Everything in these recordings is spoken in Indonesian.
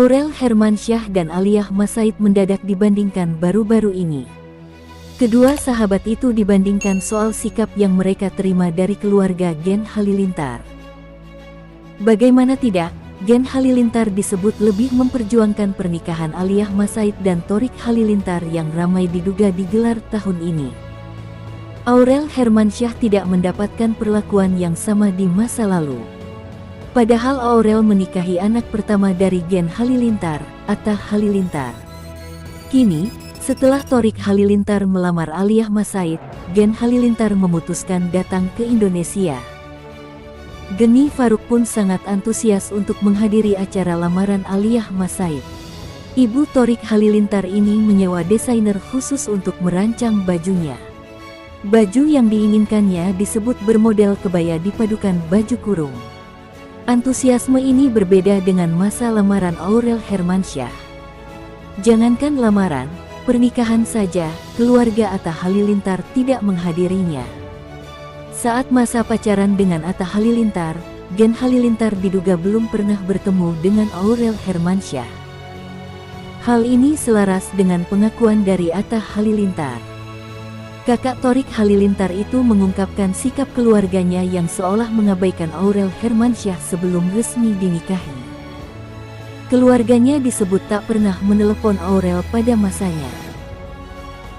Aurel Hermansyah dan Aliyah Masaid mendadak dibandingkan baru-baru ini. Kedua sahabat itu dibandingkan soal sikap yang mereka terima dari keluarga Gen Halilintar. Bagaimana tidak, Gen Halilintar disebut lebih memperjuangkan pernikahan Aliyah Masaid dan Thorik Halilintar yang ramai diduga digelar tahun ini. Aurel Hermansyah tidak mendapatkan perlakuan yang sama di masa lalu. Padahal Aurel menikahi anak pertama dari Gen Halilintar, Atta Halilintar. Kini, setelah Thorik Halilintar melamar Aliyah Masaid, Gen Halilintar memutuskan datang ke Indonesia. Geni Faruk pun sangat antusias untuk menghadiri acara lamaran Aliyah Masaid. Ibu Thorik Halilintar ini menyewa desainer khusus untuk merancang bajunya. Baju yang diinginkannya disebut bermodel kebaya dipadukan baju kurung. Antusiasme ini berbeda dengan masa lamaran Aurel Hermansyah. Jangankan lamaran, pernikahan saja, keluarga Atta Halilintar tidak menghadirinya. Saat masa pacaran dengan Atta Halilintar, Gen Halilintar diduga belum pernah bertemu dengan Aurel Hermansyah. Hal ini selaras dengan pengakuan dari Atta Halilintar. Kakak Thorik Halilintar itu mengungkapkan sikap keluarganya yang seolah mengabaikan Aurel Hermansyah sebelum resmi dinikahi. Keluarganya disebut tak pernah menelepon Aurel pada masanya.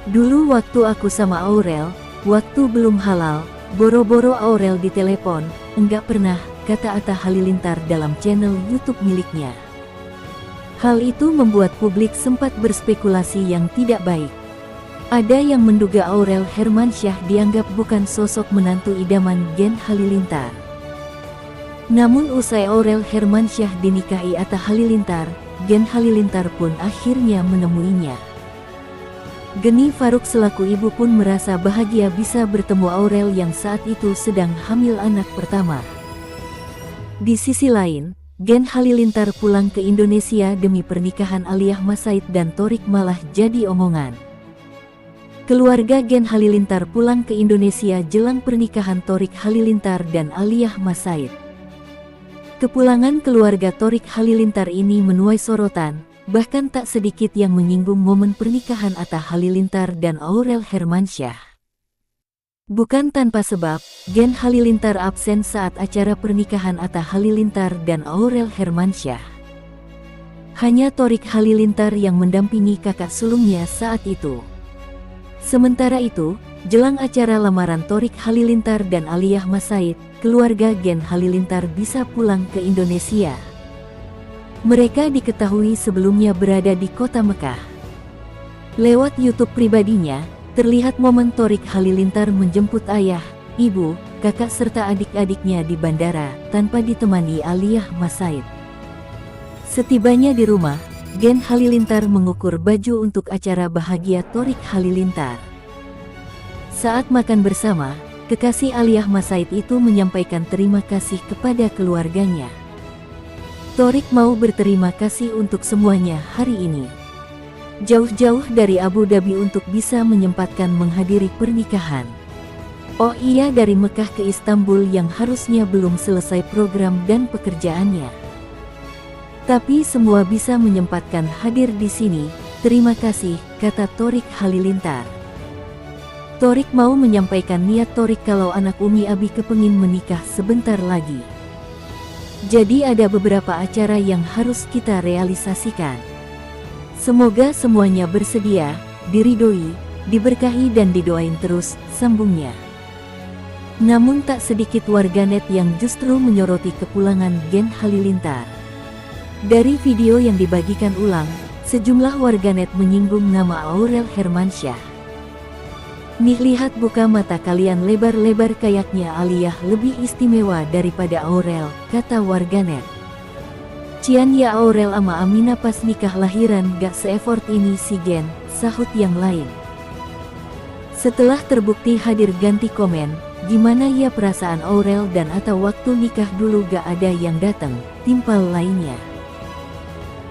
Dulu waktu aku sama Aurel, waktu belum halal, boro-boro Aurel ditelepon, enggak pernah, kata Atta Halilintar dalam channel YouTube miliknya. Hal itu membuat publik sempat berspekulasi yang tidak baik. Ada yang menduga Aurel Hermansyah dianggap bukan sosok menantu idaman Gen Halilintar. Namun usai Aurel Hermansyah dinikahi Atta Halilintar, Gen Halilintar pun akhirnya menemuinya. Geni Faruk selaku ibu pun merasa bahagia bisa bertemu Aurel yang saat itu sedang hamil anak pertama. Di sisi lain, Gen Halilintar pulang ke Indonesia demi pernikahan Aliyah Masaid dan Thorik malah jadi omongan. Keluarga Gen Halilintar pulang ke Indonesia jelang pernikahan Thorik Halilintar dan Aliyah Masaid. Kepulangan keluarga Thorik Halilintar ini menuai sorotan. Bahkan tak sedikit yang menyinggung momen pernikahan Atta Halilintar dan Aurel Hermansyah. Bukan tanpa sebab, Gen Halilintar absen saat acara pernikahan Atta Halilintar dan Aurel Hermansyah. Hanya Thorik Halilintar yang mendampingi kakak sulungnya saat itu. Sementara itu, jelang acara lamaran Thorik Halilintar dan Aliyah Masaid, keluarga Gen Halilintar bisa pulang ke Indonesia. Mereka diketahui sebelumnya berada di kota Mekah. Lewat YouTube pribadinya, terlihat momen Thorik Halilintar menjemput ayah, ibu, kakak serta adik-adiknya di bandara, tanpa ditemani Aliyah Masaid. Setibanya di rumah, Gen Halilintar mengukur baju untuk acara bahagia Thorik Halilintar. Saat makan bersama, kekasih Aliyah Masaid itu menyampaikan terima kasih kepada keluarganya. Thorik mau berterima kasih untuk semuanya hari ini. Jauh-jauh dari Abu Dhabi untuk bisa menyempatkan menghadiri pernikahan. Oh iya, dari Mekah ke Istanbul yang harusnya belum selesai program dan pekerjaannya. Tapi semua bisa menyempatkan hadir di sini, terima kasih, kata Thorik Halilintar. Thorik mau menyampaikan niat Thorik kalau anak Umi Abi kepengin menikah sebentar lagi. Jadi ada beberapa acara yang harus kita realisasikan. Semoga semuanya bersedia, diridhoi, diberkahi dan didoain terus, sambungnya. Namun tak sedikit warganet yang justru menyoroti kepulangan Gen Halilintar. Dari video yang dibagikan ulang, sejumlah warganet menyinggung nama Aurel Hermansyah. Nih lihat, buka mata kalian lebar-lebar, kayaknya Aliyah lebih istimewa daripada Aurel, kata warganet. Cian ya, Aurel ama Amina pas nikah lahiran gak se-effort ini si Gen, sahut yang lain. Setelah terbukti hadir ganti komen, gimana ya perasaan Aurel dan Atta waktu nikah dulu gak ada yang datang, timpal lainnya.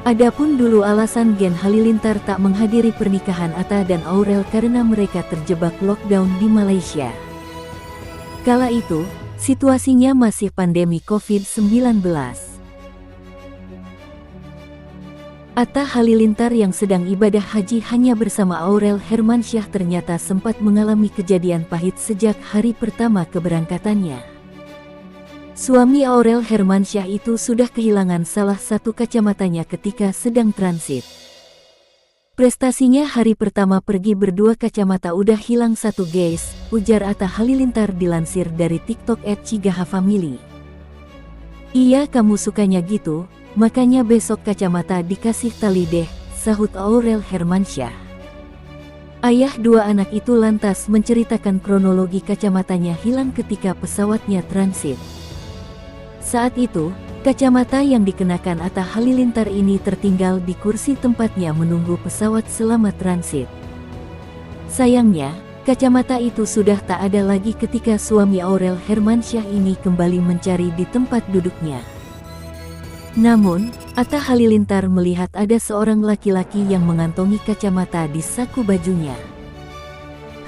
Adapun dulu alasan Gen Halilintar tak menghadiri pernikahan Atta dan Aurel karena mereka terjebak lockdown di Malaysia. Kala itu, situasinya masih pandemi COVID-19. Atta Halilintar yang sedang ibadah haji hanya bersama Aurel Hermansyah ternyata sempat mengalami kejadian pahit sejak hari pertama keberangkatannya. Suami Aurel Hermansyah itu sudah kehilangan salah satu kacamatanya ketika sedang transit. Prestasinya hari pertama pergi berdua kacamata udah hilang satu guys, ujar Atta Halilintar dilansir dari TikTok @cigaha_family. Iya kamu sukanya gitu, makanya besok kacamata dikasih tali deh, sahut Aurel Hermansyah. Ayah dua anak itu lantas menceritakan kronologi kacamatanya hilang ketika pesawatnya transit. Saat itu, kacamata yang dikenakan Atta Halilintar ini tertinggal di kursi tempatnya menunggu pesawat selama transit. Sayangnya, kacamata itu sudah tak ada lagi ketika suami Aurel Hermansyah ini kembali mencari di tempat duduknya. Namun, Atta Halilintar melihat ada seorang laki-laki yang mengantongi kacamata di saku bajunya.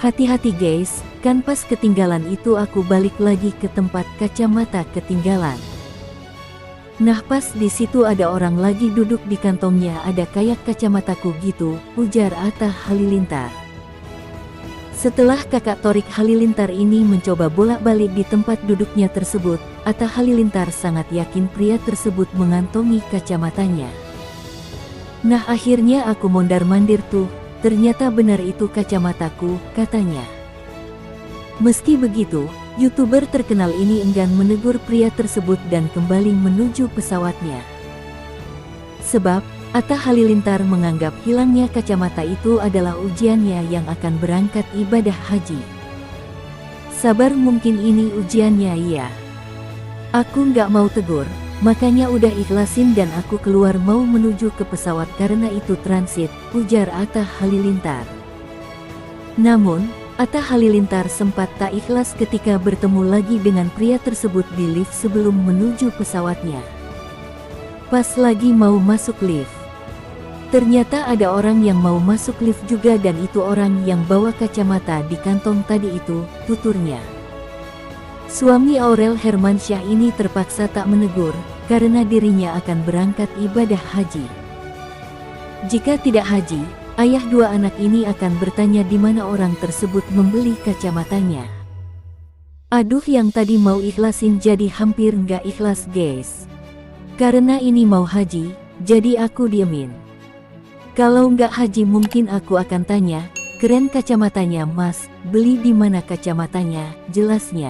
Hati-hati guys, kan pas ketinggalan itu aku balik lagi ke tempat kacamata ketinggalan. Nah pas di situ ada orang lagi duduk di kantongnya ada kayak kacamataku gitu, ujar Atta Halilintar. Setelah kakak Thorik Halilintar ini mencoba bolak-balik di tempat duduknya tersebut, Atta Halilintar sangat yakin pria tersebut mengantongi kacamatanya. Nah akhirnya aku mondar-mandir tuh, ternyata benar itu kacamataku, katanya. Meski begitu, YouTuber terkenal ini enggan menegur pria tersebut dan kembali menuju pesawatnya. Sebab, Atta Halilintar menganggap hilangnya kacamata itu adalah ujiannya yang akan berangkat ibadah haji. Sabar mungkin ini ujiannya ya. Aku nggak mau tegur, makanya udah ikhlasin dan aku keluar mau menuju ke pesawat karena itu transit, ujar Atta Halilintar. Namun, Atta Halilintar sempat tak ikhlas ketika bertemu lagi dengan pria tersebut di lift sebelum menuju pesawatnya. Pas lagi mau masuk lift, ternyata ada orang yang mau masuk lift juga dan itu orang yang bawa kacamata di kantong tadi itu, tuturnya. Suami Aurel Hermansyah ini terpaksa tak menegur, karena dirinya akan berangkat ibadah haji. Jika tidak haji, ayah dua anak ini akan bertanya di mana orang tersebut membeli kacamatanya. Aduh yang tadi mau ikhlasin jadi hampir nggak ikhlas guys. Karena ini mau haji, jadi aku diemin. Kalau nggak haji mungkin aku akan tanya, keren kacamatanya mas, beli di mana kacamatanya, jelasnya.